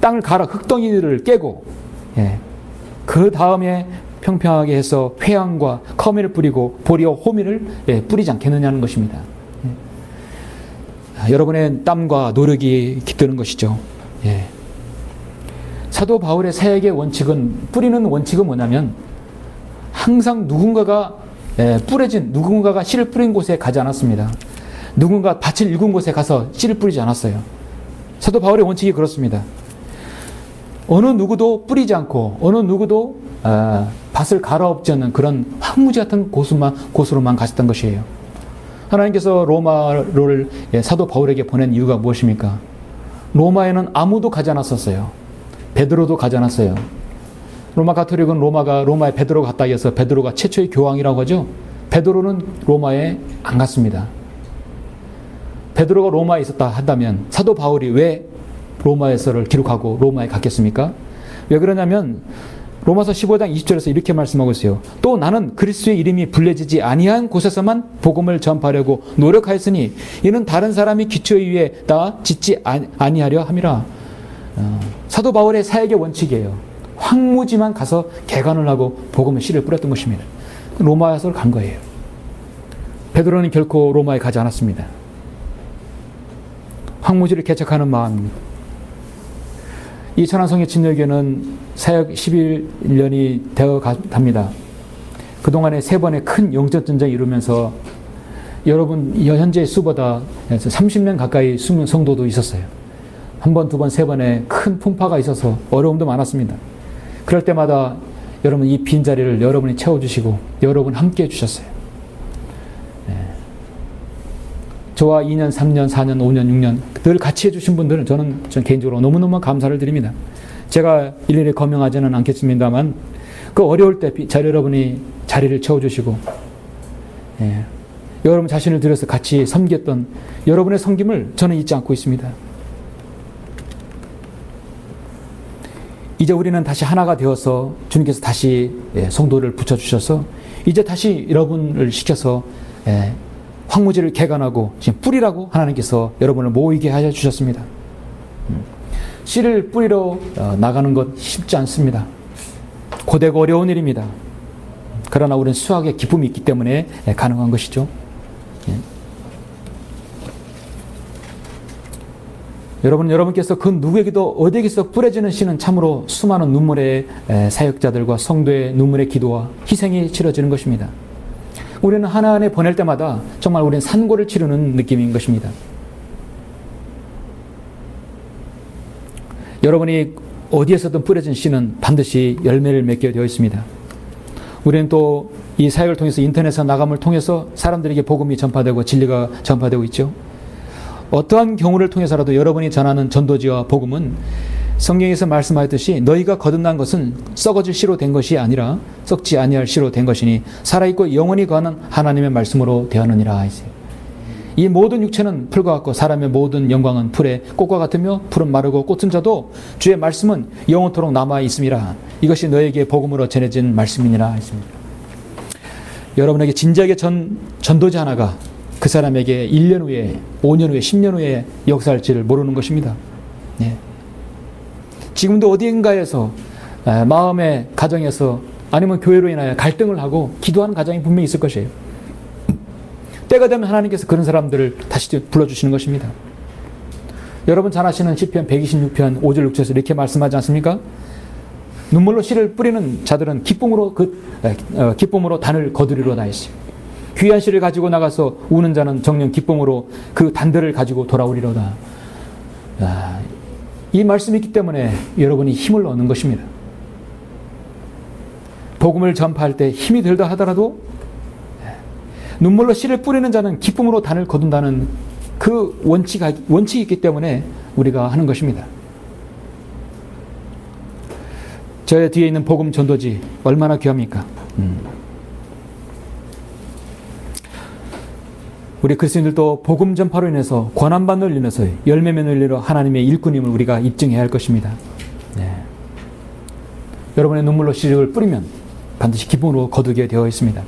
A: 땅을 갈아 흙덩이들을 깨고 그 다음에 평평하게 해서 회양과 커미를 뿌리고 보리와 호미를 뿌리지 않겠느냐는 것입니다. 여러분의 땀과 노력이 깃드는 것이죠. 사도 바울의 사역의 원칙은, 뿌리는 원칙은 뭐냐면 항상 누군가가 씨를 뿌린 곳에 가지 않았습니다. 누군가 밭을 일군 곳에 가서 씨를 뿌리지 않았어요. 사도 바울의 원칙이 그렇습니다. 어느 누구도 뿌리지 않고 어느 누구도 밭을 갈아엎지 않는 그런 황무지 같은 곳으로만 가셨던 것이에요. 하나님께서 로마를 사도 바울에게 보낸 이유가 무엇입니까? 로마에는 아무도 가지 않았었어요. 베드로도 가지 않았어요. 로마 가톨릭은 로마에 베드로가 갔다 해서 베드로가 최초의 교황이라고 하죠. 베드로는 로마에 안 갔습니다. 베드로가 로마에 있었다 한다면 사도 바울이 왜 로마에서를 기록하고 로마에 갔겠습니까? 왜 그러냐면 로마서 15장 20절에서 이렇게 말씀하고 있어요. 또 나는 그리스도의 이름이 불려지지 아니한 곳에서만 복음을 전파하려고 노력하였으니 이는 다른 사람이 기초 위에다 짓지 아니하려 함이라. 사도 바울의 사역의 원칙이에요. 황무지만 가서 개간을 하고 복음의 씨를 뿌렸던 것입니다. 로마에서 간 거예요. 베드로는 결코 로마에 가지 않았습니다. 황무지를 개척하는 마음입니다. 이 천안성의 진열교는 사역 11년이 되어 갑니다. 그동안에 3번의 큰 영적 전쟁이 이루면서 여러분 현재 수보다 30년 가까이 숨은 성도도 있었어요. 한 번, 두 번, 3번의 큰 풍파가 있어서 어려움도 많았습니다. 그럴 때마다 여러분 이 빈자리를 여러분이 채워주시고 여러분 함께 해주셨어요. 저와 2년, 3년, 4년, 5년, 6년 늘 같이 해주신 분들은 저는 개인적으로 너무너무 감사를 드립니다. 제가 일일이 거명하지는 않겠습니다만 그 어려울 때 여러분이 자리를 채워주시고 여러분 자신을 들여서 같이 섬겼던 여러분의 섬김을 저는 잊지 않고 있습니다. 이제 우리는 다시 하나가 되어서 주님께서 다시 성도를 붙여주셔서 이제 다시 여러분을 시켜서 황무지를 개간하고 지금 뿌리라고 하나님께서 여러분을 모이게 하여 주셨습니다. 씨를 뿌리러 나가는 것 쉽지 않습니다. 고되고 어려운 일입니다. 그러나 우리는 수확의 기쁨이 있기 때문에 가능한 것이죠. 여러분께서 그 누구에게도 어디에게서 뿌려지는 씨는 참으로 수많은 눈물의 사역자들과 성도의 눈물의 기도와 희생이 치러지는 것입니다. 우리는 하나하나 보낼 때마다 정말 우리는 산고를 치르는 느낌인 것입니다. 여러분이 어디에서든 뿌려진 씨는 반드시 열매를 맺게 되어 있습니다. 우리는 또 이 사역을 통해서 인터넷에 나감을 통해서 사람들에게 복음이 전파되고 진리가 전파되고 있죠. 어떠한 경우를 통해서라도 여러분이 전하는 전도지와 복음은 성경에서 말씀하였듯이 너희가 거듭난 것은 썩어질 씨로 된 것이 아니라 썩지 아니할 씨로 된 것이니 살아있고 영원히 거하는 하나님의 말씀으로 되었느니라. 이 모든 육체는 풀과 같고 사람의 모든 영광은 풀의 꽃과 같으며 풀은 마르고 꽃은 져도 주의 말씀은 영원토록 남아 있음이라. 이것이 너에게 복음으로 전해진 말씀이니라 했습니다. 여러분에게 진지하게 전도지 하나가 그 사람에게 1년 후에, 5년 후에, 10년 후에 역사할지를 모르는 것입니다. 지금도 어디인가에서 마음의 가정에서 아니면 교회로 인하여 갈등을 하고 기도하는 가정이 분명히 있을 것이에요. 때가 되면 하나님께서 그런 사람들을 다시 불러주시는 것입니다. 여러분 잘 아시는 시편 126편 5절 6절에서 이렇게 말씀하지 않습니까? 눈물로 씨를 뿌리는 자들은 기쁨으로 단을 거두리로다 했어요. 귀한 씨를 가지고 나가서 우는 자는 정녕 기쁨으로 그 단들을 가지고 돌아오리로다. 이 말씀이 있기 때문에 여러분이 힘을 얻는 것입니다. 복음을 전파할 때 힘이 들다 하더라도 눈물로 씨를 뿌리는 자는 기쁨으로 단을 거둔다는 그 원칙이 있기 때문에 우리가 하는 것입니다. 저 뒤에 있는 복음 전도지 얼마나 귀합니까? 우리 그리스도인들도 복음 전파로 인해서 권한받는 일에서 열매 맺는 일로 하나님의 일꾼임을 우리가 입증해야 할 것입니다. 여러분의 눈물로 씨를 뿌리면 반드시 기쁨으로 거두게 되어 있습니다.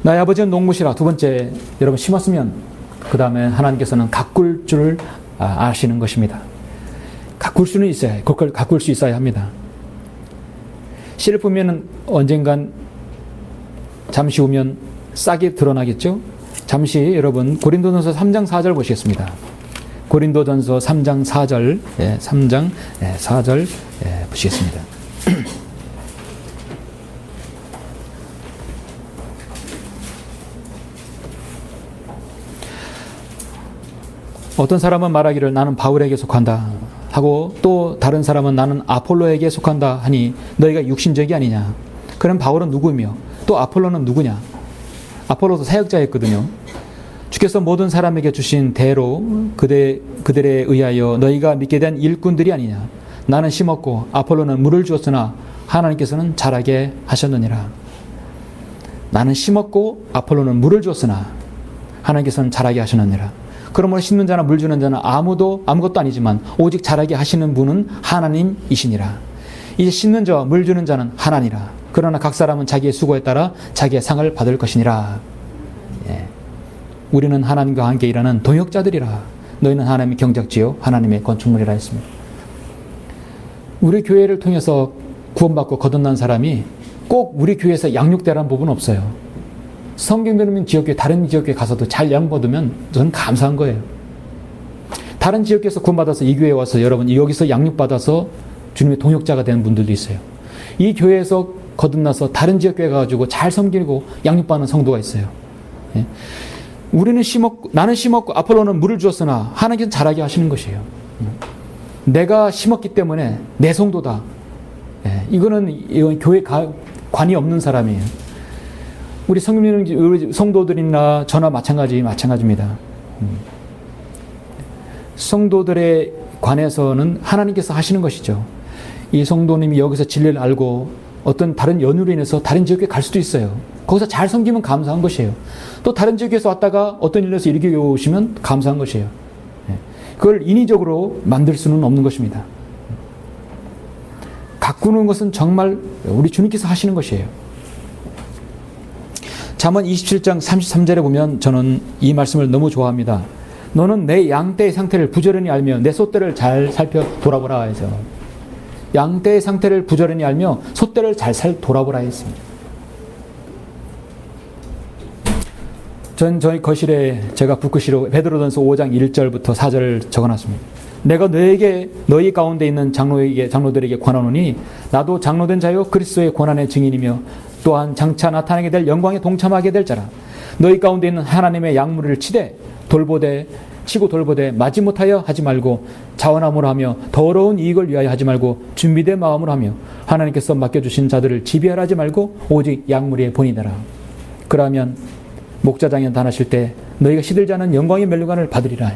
A: 나의 아버지는 농부시라. 두 번째, 여러분 심었으면 그 다음에 하나님께서는 가꿀 줄을 아시는 것입니다. 가꿀 수는 있어야, 그걸 가꿀 수 있어야 합니다. 씨를 뿌리면 언젠간 잠시 후면 싹이 드러나겠죠? 잠시 여러분 고린도전서 3장 4절 보시겠습니다. 고린도전서 3장 4절, 3장 4절 보시겠습니다. 어떤 사람은 말하기를 나는 바울에게 속한다 하고 또 다른 사람은 나는 아폴로에게 속한다 하니 너희가 육신적이 아니냐. 그럼 바울은 누구며 또 아폴로는 누구냐. 아폴로도 사역자였거든요. 주께서 모든 사람에게 주신 대로 그들에 의하여 너희가 믿게 된 일꾼들이 아니냐. 나는 심었고 아폴로는 물을 주었으나 하나님께서는 자라게 하셨느니라. 나는 심었고 아폴로는 물을 주었으나 하나님께서는 자라게 하셨느니라. 그러므로 심는 자나 물 주는 자는 아무것도 아니지만 오직 자라게 하시는 분은 하나님이시니라. 이제 심는 자와 물 주는 자는 하나니라. 그러나 각 사람은 자기의 수고에 따라 자기의 상을 받을 것이니라. 우리는 하나님과 함께 일하는 동역자들이라. 너희는 하나님의 경작지요 하나님의 건축물이라 했습니다. 우리 교회를 통해서 구원받고 거듭난 사람이 꼭 우리 교회에서 양육되라는 부분은 없어요. 성경 배우는 지역교회, 다른 지역교회 가서도 잘 양육받으면 저는 감사한 거예요. 다른 지역교회에서 구원받아서 이 교회에 와서 여러분 여기서 양육받아서 주님의 동역자가 되는 분들도 있어요. 이 교회에서 거듭나서 다른 지역 교회 가가지고 잘 섬기고 양육받는 성도가 있어요. 예. 우리는 나는 심었고 아폴로는 물을 주었으나 하나님께서 자라게 하시는 것이에요. 내가 심었기 때문에 내 성도다. 예. 이건 교회 관이 없는 사람이에요. 우리 성도들이나 저나 마찬가지입니다. 성도들에 관해서는 하나님께서 하시는 것이죠. 이 성도님이 여기서 진리를 알고 어떤 다른 연유로 인해서 다른 지역에 갈 수도 있어요. 거기서 잘 섬기면 감사한 것이에요. 또 다른 지역에서 왔다가 어떤 일로 해서 이렇게 오시면 감사한 것이에요. 그걸 인위적으로 만들 수는 없는 것입니다. 가꾸는 것은 정말 우리 주님께서 하시는 것이에요. 잠언 27장 33절에 보면 저는 이 말씀을 너무 좋아합니다. 너는 내 양떼의 상태를 부지런히 알며 내 소떼를 잘 살펴 돌아보라 해서 양떼의 상태를 부지런히 알며 소떼를 잘 돌아보라 했습니다. 저희 거실에 제가 붓글씨로 베드로전서 5장 1절부터 4절을 적어놨습니다. 내가 너희 가운데 있는 장로들에게 권하노니 나도 장로된 자요 그리스도의 고난의 증인이며 또한 장차 나타나게 될 영광에 동참하게 될 자라. 너희 가운데 있는 하나님의 양무리를 치고 돌보되 마지못하여 하지 말고 자원함으로 하며 더러운 이익을 위하여 하지 말고 준비된 마음으로 하며 하나님께서 맡겨주신 자들을 지배하라 하지 말고 오직 양무리의 본이되라. 그러면 목자장에 나타나실 때 너희가 시들지 않은 영광의 면류관을 받으리라.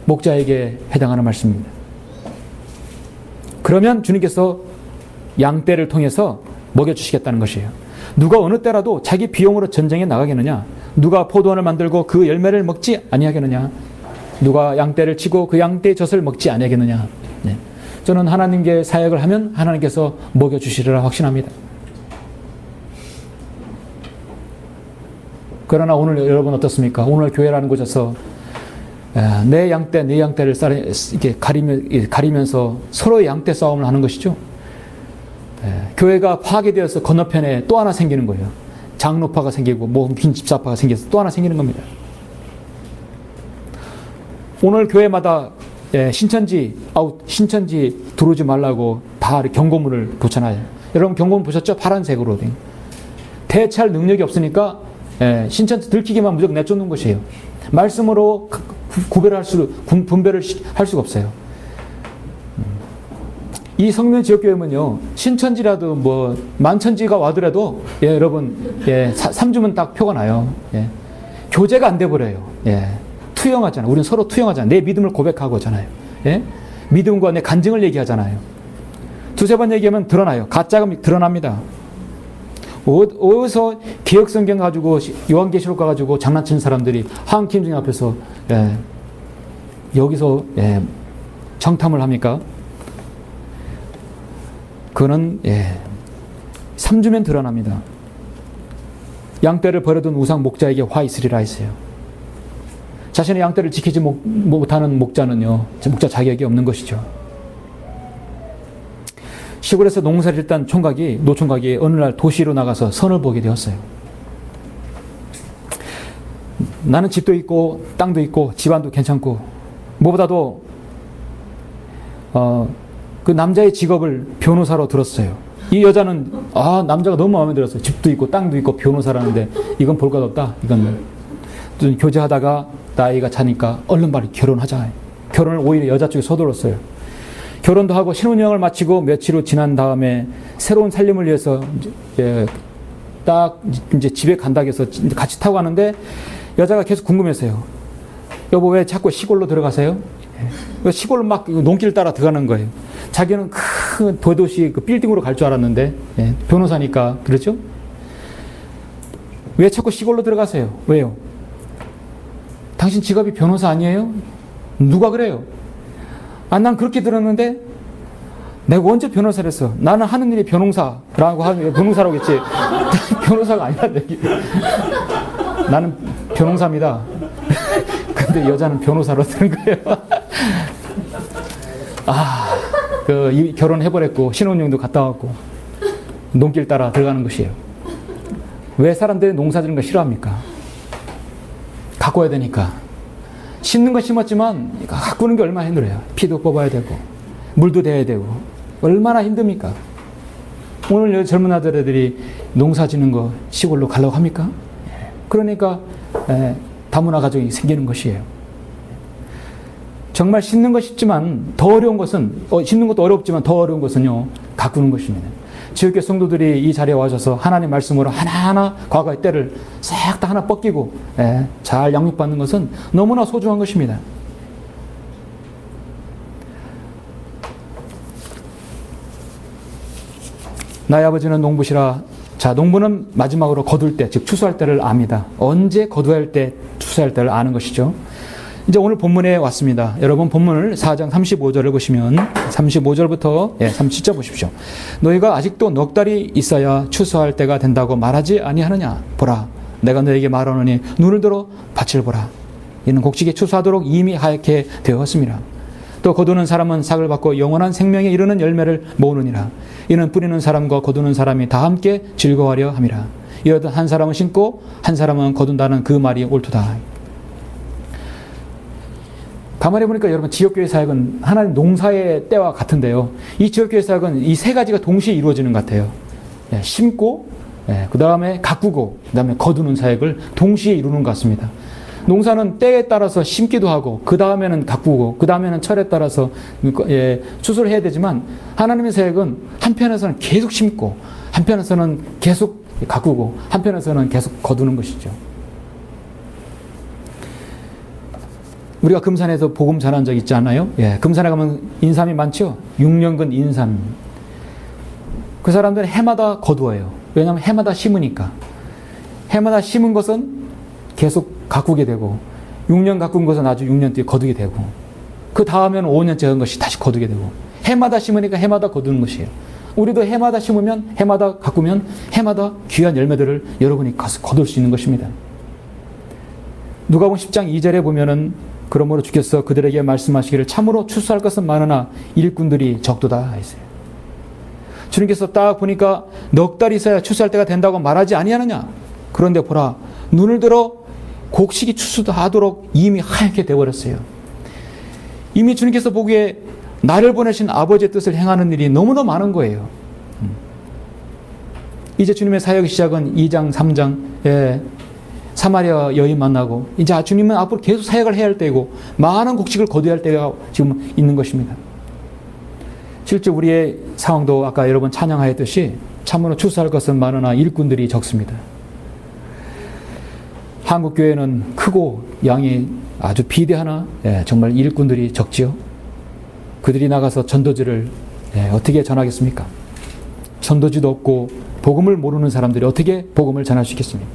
A: 목자에게 해당하는 말씀입니다. 그러면 주님께서 양떼를 통해서 먹여주시겠다는 것이에요. 누가 어느 때라도 자기 비용으로 전쟁에 나가겠느냐? 누가 포도원을 만들고 그 열매를 먹지 아니하겠느냐? 누가 양떼를 치고 그 양떼의 젖을 먹지 아니하겠느냐? 네. 저는 하나님께 사역을 하면 하나님께서 먹여주시리라 확신합니다. 그러나 오늘 여러분 어떻습니까? 오늘 교회라는 곳에서 내 양떼를 이렇게 가리면서 서로의 양떼 싸움을 하는 것이죠. 교회가 파괴되어서 건너편에 또 하나 생기는 거예요. 장로파가 생기고 빈 집사파가 생겨서 또 하나 생기는 겁니다. 오늘 교회마다 신천지 들어오지 말라고 다 경고문을 붙여놔요. 여러분 경고문 보셨죠? 파란색으로 된. 대체할 능력이 없으니까 신천지 들키기만 무조건 내쫓는 것이에요. 말씀으로 분별을 할 수가 없어요. 이 성면 지역교회는요, 신천지라도 만천지가 와더라도, 여러분, 3주면 딱 표가 나요. 교제가 안 돼버려요. 투영하잖아요. 우리는 서로 투영하잖아요. 내 믿음을 고백하고잖아요. 믿음과 내 간증을 얘기하잖아요. 두세 번 얘기하면 드러나요. 가짜가 드러납니다. 어디서 개혁성경 가지고, 요한계시록 가지고 장난치는 사람들이 한김중 앞에서, 여기서, 정탐을 합니까? 그거는 3주면 드러납니다. 양떼를 버려둔 우상 목자에게 화 있으리라 했어요. 자신의 양떼를 지키지 못하는 목자는요, 목자 자격이 없는 것이죠. 시골에서 농사를 짓던 노총각이 어느 날 도시로 나가서 선을 보게 되었어요. 나는 집도 있고 땅도 있고 집안도 괜찮고 무엇보다도 그 남자의 직업을 변호사로 들었어요. 이 여자는 남자가 너무 마음에 들었어요. 집도 있고 땅도 있고 변호사라는데 이건 볼 것 없다. 이건 교제하다가 나이가 차니까 얼른 빨리 결혼하자. 결혼을 오히려 여자 쪽에 서둘렀어요. 결혼도 하고 신혼여행을 마치고 며칠 후 지난 다음에 새로운 살림을 위해서 이제 집에 간다고 해서 같이 타고 가는데 여자가 계속 궁금했어요. 여보 왜 자꾸 시골로 들어가세요? 시골로 막 농길 따라 들어가는 거예요. 자기는 큰 도시 그 빌딩으로 갈 줄 알았는데 변호사니까 그렇죠? 왜 자꾸 시골로 들어가세요? 왜요? 당신 직업이 변호사 아니에요? 누가 그래요? 난 그렇게 들었는데 내가 언제 변호사를 했어? 나는 하는 일이 변호사라고 하면 변호사라고겠지. 변호사가 아니라 나는 변호사입니다. 근데 여자는 변호사로 들은 거예요. 결혼해버렸고 신혼여행도 갔다 왔고 농길 따라 들어가는 것이에요. 왜 사람들이 농사 짓는 거 싫어합니까? 가꿔야 되니까. 심는 건 심었지만 가꾸는 게 얼마나 힘들어요. 피도 뽑아야 되고 물도 대야 되고 얼마나 힘듭니까? 오늘 젊은 아들들이 농사 짓는 거 시골로 가려고 합니까? 그러니까 다문화 가정이 생기는 것이에요. 정말 심는 거 쉽지만 더 어려운 것은 심는 것도 어렵지만 더 어려운 것은요, 가꾸는 것입니다. 지역교회 성도들이 이 자리에 와셔서 하나님 말씀으로 하나하나 과거의 때를 싹 다 하나 벗기고 잘 양육받는 것은 너무나 소중한 것입니다. 나의 아버지는 농부시라. 자, 농부는 마지막으로 거둘 때, 즉 추수할 때를 압니다. 언제 거두어야 할 때, 추수할 때를 아는 것이죠. 이제 오늘 본문에 왔습니다. 여러분 본문을 4장 35절을 보시면 35절부터 37절 보십시오. 너희가 아직도 넉 달이 있어야 추수할 때가 된다고 말하지 아니하느냐. 보라, 내가 너에게 말하노니 눈을 들어 밭을 보라. 이는 곡식에 추수하도록 이미 하얗게 되었습니다. 또 거두는 사람은 삭을 받고 영원한 생명에 이르는 열매를 모으느니라. 이는 뿌리는 사람과 거두는 사람이 다 함께 즐거워하려 함이라. 이러듯 한 사람은 심고 한 사람은 거둔다는 그 말이 옳도다. 가만히 보니까 여러분, 지역교회 사역은 하나님 농사의 때와 같은데요, 이 지역교회 사역은 이 세 가지가 동시에 이루어지는 것 같아요. 심고, 그 다음에 가꾸고, 그 다음에 거두는 사역을 동시에 이루는 것 같습니다. 농사는 때에 따라서 심기도 하고, 그 다음에는 가꾸고, 그 다음에는 철에 따라서 추수를 해야 되지만, 하나님의 사역은 한편에서는 계속 심고, 한편에서는 계속 가꾸고, 한편에서는 계속 거두는 것이죠. 우리가 금산에서 복음 전한 적 있지 않나요? 금산에 가면 인삼이 많죠? 6년근 인삼. 그 사람들은 해마다 거두어요. 왜냐하면 해마다 심으니까. 해마다 심은 것은 계속 가꾸게 되고, 6년 가꾼 것은 아주 6년 뒤에 거두게 되고, 그 다음에는 5년째 한 것이 다시 거두게 되고, 해마다 심으니까 해마다 거두는 것이에요. 우리도 해마다 심으면, 해마다 가꾸면, 해마다 귀한 열매들을 여러분이 거둘 수 있는 것입니다. 누가복음 10장 2절에 보면은 그러므로 주께서 그들에게 말씀하시기를 참으로 추수할 것은 많으나 일꾼들이 적도다 했어요. 주님께서 딱 보니까 넉 달 있어야 추수할 때가 된다고 말하지 아니하느냐. 그런데 보라, 눈을 들어 곡식이 추수하도록 이미 하얗게 되어버렸어요. 이미 주님께서 보기에 나를 보내신 아버지의 뜻을 행하는 일이 너무나 많은 거예요. 이제 주님의 사역의 시작은 2장 3장에 사마리아 여인 만나고, 이제 주님은 앞으로 계속 사역을 해야 할 때이고 많은 곡식을 거둬야 할 때가 지금 있는 것입니다. 실제 우리의 상황도 아까 여러분 찬양하였듯이 참으로 추수할 것은 많으나 일꾼들이 적습니다. 한국교회는 크고 양이 아주 비대하나 정말 일꾼들이 적지요. 그들이 나가서 전도지를 어떻게 전하겠습니까? 전도지도 없고 복음을 모르는 사람들이 어떻게 복음을 전할 수 있겠습니까?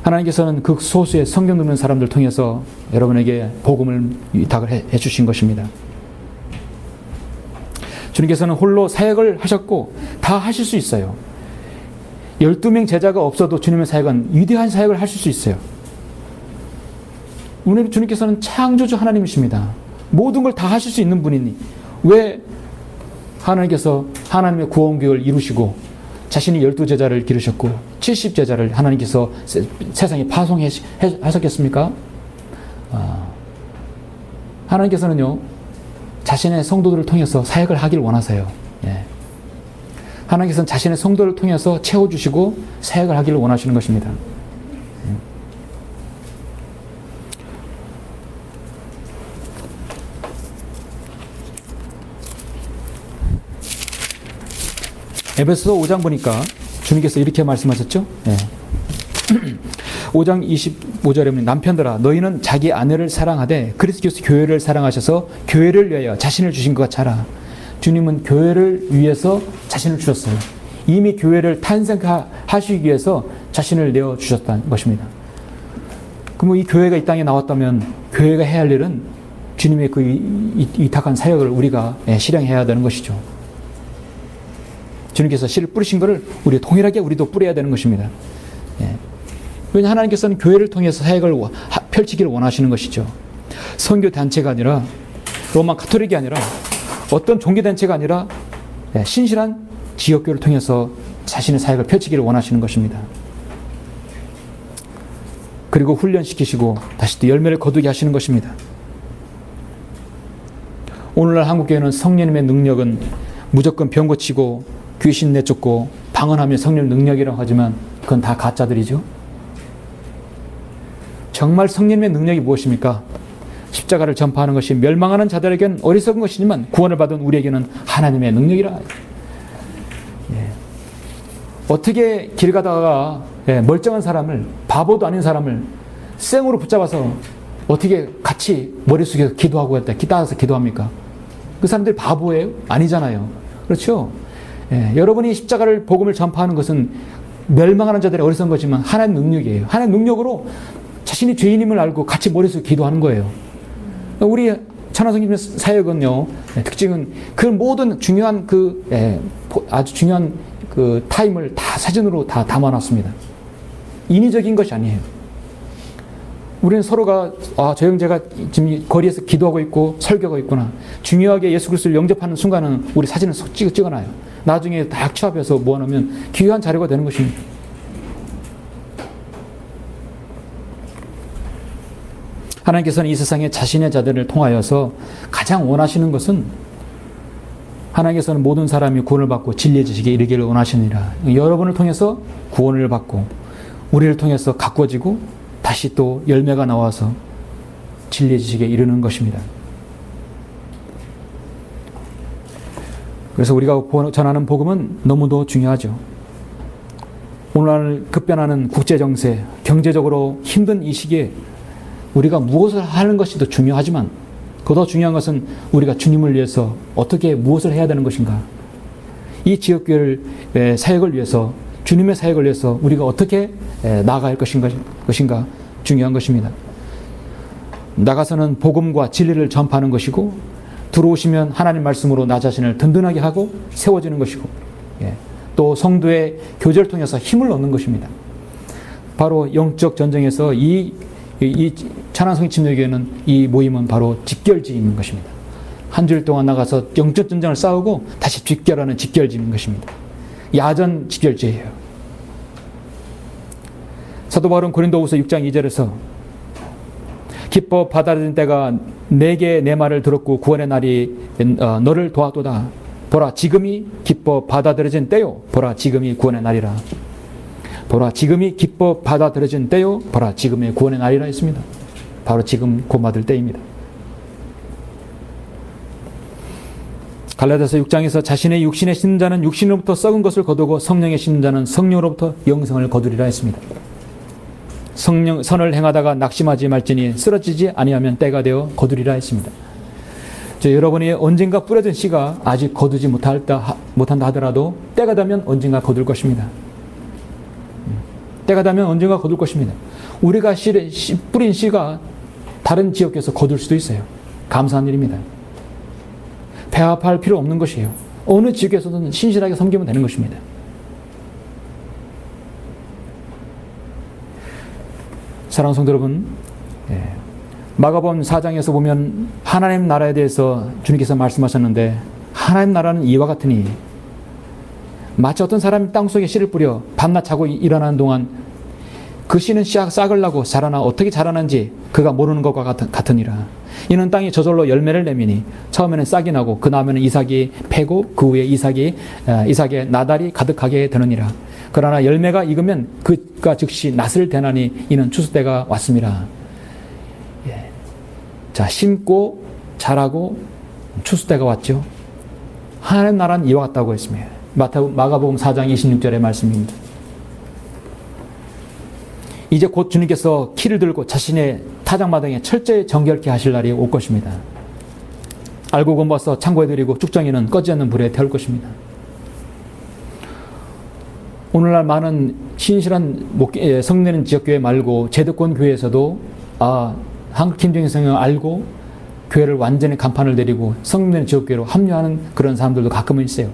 A: 하나님께서는 그 소수의 성경 듣는 사람들 통해서 여러분에게 복음을 위탁을 해 주신 것입니다. 주님께서는 홀로 사역을 하셨고 다 하실 수 있어요. 12명 제자가 없어도 주님의 사역은 위대한 사역을 하실 수 있어요. 우리 주님께서는 창조주 하나님이십니다. 모든 걸 다 하실 수 있는 분이니 왜 하나님께서 하나님의 구원계획을 이루시고 자신이 12제자를 기르셨고 70제자를 하나님께서 세상에 파송하셨겠습니까? 하나님께서는요, 자신의 성도들을 통해서 사역을 하길 원하세요. 하나님께서는 자신의 성도를 통해서 채워주시고 사역을 하기를 원하시는 것입니다. 에베소서 5장 보니까 주님께서 이렇게 말씀하셨죠? 5장 25절에 보면 남편들아 너희는 자기 아내를 사랑하되 그리스도께서 교회를 사랑하셔서 교회를 위하여 자신을 주신 것 같아라. 주님은 교회를 위해서 자신을 주셨어요. 이미 교회를 탄생하시기 위해서 자신을 내어주셨다는 것입니다. 그럼 이 교회가 이 땅에 나왔다면 교회가 해야 할 일은 주님의 그 위탁한 사역을 우리가 실행해야 되는 것이죠. 주님께서 씨를 뿌리신 것을 우리 동일하게 우리도 뿌려야 되는 것입니다. 왜냐하면 하나님께서는 교회를 통해서 사역을 펼치기를 원하시는 것이죠. 선교 단체가 아니라 로마 가톨릭이 아니라 어떤 종교 단체가 아니라 신실한 지역교회를 통해서 자신의 사역을 펼치기를 원하시는 것입니다. 그리고 훈련시키시고 다시 또 열매를 거두게 하시는 것입니다. 오늘날 한국교회는 성령님의 능력은 무조건 병 고치고 귀신 내쫓고 방언하며 성령 능력이라고 하지만 그건 다 가짜들이죠. 정말 성령의 능력이 무엇입니까? 십자가를 전파하는 것이 멸망하는 자들에게는 어리석은 것이지만 구원을 받은 우리에게는 하나님의 능력이라. 예. 어떻게 길 가다가 멀쩡한 사람을, 바보도 아닌 사람을 생으로 붙잡아서 어떻게 같이 머리 숙여서 기도하고 했다, 따라서 기도합니까? 그 사람들이 바보예요? 아니잖아요. 그렇죠? 예. 여러분이 십자가를, 복음을 전파하는 것은 멸망하는 자들의 어리석은 거지만 하나님의 능력이에요. 하나님의 능력으로 자신이 죄인임을 알고 같이 머리 숙여 기도하는 거예요. 우리 천하성김 사역은요, 특징은 그 모든 중요한 아주 중요한 그 타임을 다 사진으로 다 담아놨습니다. 인위적인 것이 아니에요. 우리는 서로가 저 형제가 지금 거리에서 기도하고 있고 설교하고 있구나. 중요하게 예수 그리스도를 영접하는 순간은 우리 사진을 찍어놔요. 나중에 다 취합해서 모아놓으면 귀한 자료가 되는 것입니다. 하나님께서는 이 세상에 자신의 자들을 통하여서 가장 원하시는 것은, 하나님께서는 모든 사람이 구원을 받고 진리의 지식에 이르기를 원하시느니라. 여러분을 통해서 구원을 받고 우리를 통해서 가꿔지고 다시 또 열매가 나와서 진리의 지식에 이르는 것입니다. 그래서 우리가 전하는 복음은 너무도 중요하죠. 오늘날 급변하는 국제정세, 경제적으로 힘든 이 시기에 우리가 무엇을 하는 것이 더 중요하지만 더 중요한 것은 우리가 주님을 위해서 어떻게 무엇을 해야 되는 것인가. 이 지역교회를 사역을 위해서, 주님의 사역을 위해서 우리가 어떻게 나아갈 것인가 중요한 것입니다. 나가서는 복음과 진리를 전파하는 것이고, 들어오시면 하나님 말씀으로 나 자신을 든든하게 하고 세워지는 것이고, 또 성도의 교제를 통해서 힘을 얻는 것입니다. 바로 영적 전쟁에서 이 찬양성의 침례교회는, 이 모임은 바로 직결지인 것입니다. 한 주일 동안 나가서 영적 전쟁을 싸우고 다시 직결하는 직결지인 것입니다. 야전 직결지예요. 사도 바울은 고린도후서 6장 2절에서 기뻐 받아들인 때가 내게 내 말을 들었고 구원의 날이 너를 도왔도다. 보라 지금이 기뻐 받아들여진 때요. 보라 지금이 구원의 날이라. 보라 지금이 기뻐 받아들여진 때요. 보라 지금의 구원의 날이라 했습니다. 바로 지금 구원받을 때입니다. 갈라디아서 6장에서 자신의 육신에 심는 자는 육신으로부터 썩은 것을 거두고 성령에 심는 자는 성령으로부터 영생을 거두리라 했습니다. 선을 행하다가 낙심하지 말지니 쓰러지지 아니하면 때가 되어 거두리라 했습니다. 여러분이 언젠가 뿌려진 씨가 아직 거두지 못한다 하더라도 때가 되면 언젠가 거둘 것입니다. 때가 되면 언젠가 거둘 것입니다. 우리가 뿌린 씨가 다른 지역에서 거둘 수도 있어요. 감사한 일입니다. 배합할 필요 없는 것이에요. 어느 지역에서든 신실하게 섬기면 되는 것입니다. 사랑하는 성도 여러분, 마가복음 4장에서 보면 하나님 나라에 대해서 주님께서 말씀하셨는데, 하나님 나라는 이와 같으니, 마치 어떤 사람이 땅속에 씨를 뿌려 밤낮 자고 일어나는 동안 그 씨는 씨가 싹을나고 자라나 어떻게 자라는지 그가 모르는 것과 같으니라. 이는 땅이 저절로 열매를 내미니 처음에는 싹이 나고 그 다음에는 이삭이 패고 그 후에 이삭의 나달이 가득하게 되느니라. 그러나 열매가 익으면 그가 즉시 낫을 대나니 이는 추수 때가 왔습니다. 자, 심고 자라고 추수 때가 왔죠. 하나님 나라는 이와 같다고 했습니다. 마가복음 4장 26절의 말씀입니다. 이제 곧 주님께서 키를 들고 자신의 타작마당에 철저히 정결케 하실 날이 올 것입니다. 알고 검어서 창고에 들이고 쭉정이는 꺼지지 않는 불에 태울 것입니다. 오늘날 많은 신실한 성내는 지역교회 말고 제도권 교회에서도 한국 김정일 성령을 알고 교회를 완전히 간판을 내리고 성내는 지역교회로 합류하는 그런 사람들도 가끔은 있어요.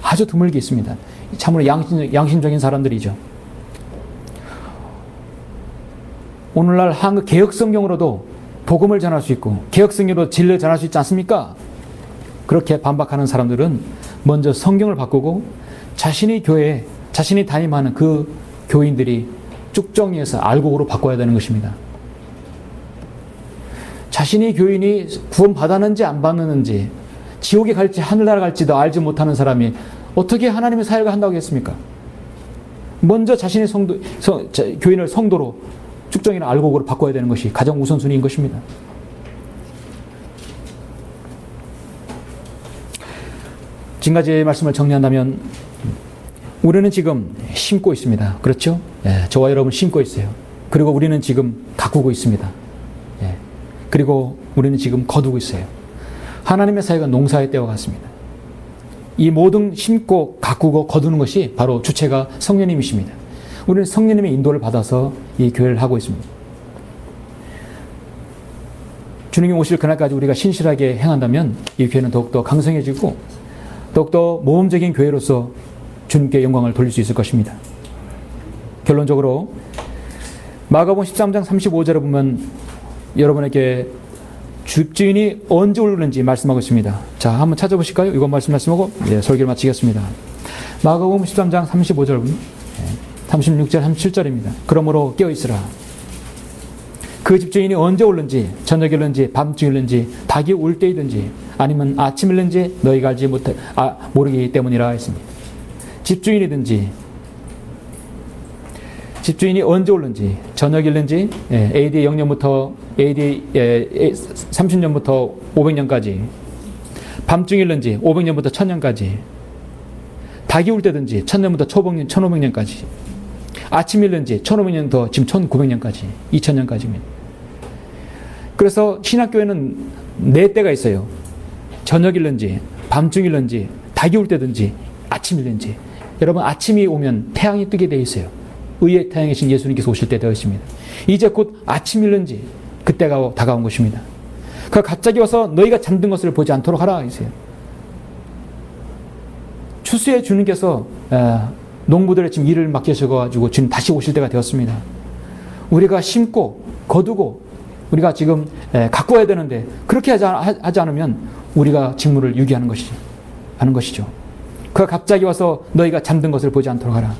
A: 아주 드물게 있습니다. 참으로 양심적인 사람들이죠. 오늘날 한국 개혁성경으로도 복음을 전할 수 있고 개혁성경으로 진리를 전할 수 있지 않습니까? 그렇게 반박하는 사람들은 먼저 성경을 바꾸고 자신이 교회에 자신이 담임하는 그 교인들이 쭉정리해서 알곡으로 바꿔야 되는 것입니다. 자신이 교인이 구원 받았는지 안 받았는지, 지옥에 갈지 하늘나라 갈지도 알지 못하는 사람이 어떻게 하나님의 사역을 한다고 했습니까? 먼저 자신의 교인을 성도로 축정이나 알곡으로 바꿔야 되는 것이 가장 우선순위인 것입니다. 지금까지의 말씀을 정리한다면 우리는 지금 심고 있습니다. 그렇죠? 예, 저와 여러분 심고 있어요. 그리고 우리는 지금 가꾸고 있습니다. 예, 그리고 우리는 지금 거두고 있어요. 하나님의 사역은 농사의 때와 같습니다. 이 모든 심고 가꾸고 거두는 것이 바로 주체가 성령님이십니다. 우리는 성령님의 인도를 받아서 이 교회를 하고 있습니다. 주님이 오실 그날까지 우리가 신실하게 행한다면 이 교회는 더욱더 강성해지고 더욱더 모범적인 교회로서 주님께 영광을 돌릴 수 있을 것입니다. 결론적으로 마가복음 13장 35절에 보면 여러분에게 집주인이 언제 오르는지 말씀하고 있습니다. 자, 한번 찾아보실까요? 이건 말씀하고 설교를 마치겠습니다. 마가복음 13장 35절, 36절, 37절입니다. 그러므로 깨어있으라. 그 집주인이 언제 오르는지, 저녁이든지 밤중이든지 닭이 울 때이든지 아니면 아침이든지 너희가 알지 모르기 때문이라 했습니다. 집주인이 언제 오르는지, 저녁이든지 AD 0년부터 AD 30년부터 500년까지, 밤중이든지 500년부터 1000년까지, 닭이 울 때든지 1000년부터 1500년까지, 아침이든지 1500년부터 지금 1900년까지, 2000년까지입니다. 그래서 신학교에는 네 때가 있어요. 저녁이든지 밤중이든지 닭이 울 때든지 아침이든지. 여러분, 아침이 오면 태양이 뜨게 되어 있어요. 의의 태양이신 예수님께서 오실 때 되어 있습니다. 이제 곧 아침이든지 그때가 다가온 것입니다. 그 갑자기 와서 너희가 잠든 것을 보지 않도록 하라 했어요. 추수의 주님께서 농부들의 지금 일을 맡기셔가지고 지금 다시 오실 때가 되었습니다. 우리가 심고 거두고 우리가 지금 가꿔야 되는데 그렇게 하지 않으면 우리가 직무를 유기하는 것이죠. 그가 갑자기 와서 너희가 잠든 것을 보지 않도록 하라.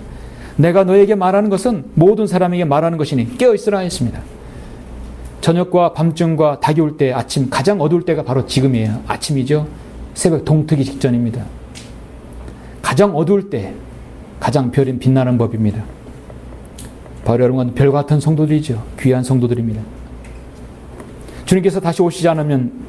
A: 내가 너에게 말하는 것은 모든 사람에게 말하는 것이니 깨어있으라 했습니다. 저녁과 밤중과 닭이 올 때, 아침, 가장 어두울 때가 바로 지금이에요. 아침이죠. 새벽 동트기 직전입니다. 가장 어두울 때 가장 별이 빛나는 법입니다. 바로 여러분, 별 같은 성도들이죠. 귀한 성도들입니다. 주님께서 다시 오시지 않으면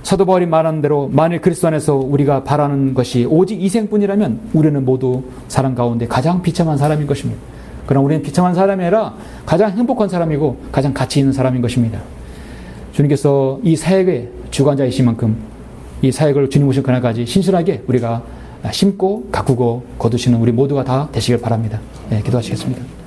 A: 사도 바울이 말하는 대로 만일 그리스도 안에서 우리가 바라는 것이 오직 이생뿐이라면 우리는 모두 사람 가운데 가장 비참한 사람인 것입니다. 그러나 우리는 비참한 사람이 아니라 가장 행복한 사람이고 가장 가치 있는 사람인 것입니다. 주님께서 이 사역의 주관자이신 만큼 이 사역을 주님 오신 그날까지 신실하게 우리가 심고 가꾸고 거두시는 우리 모두가 다 되시길 바랍니다. 기도하시겠습니다.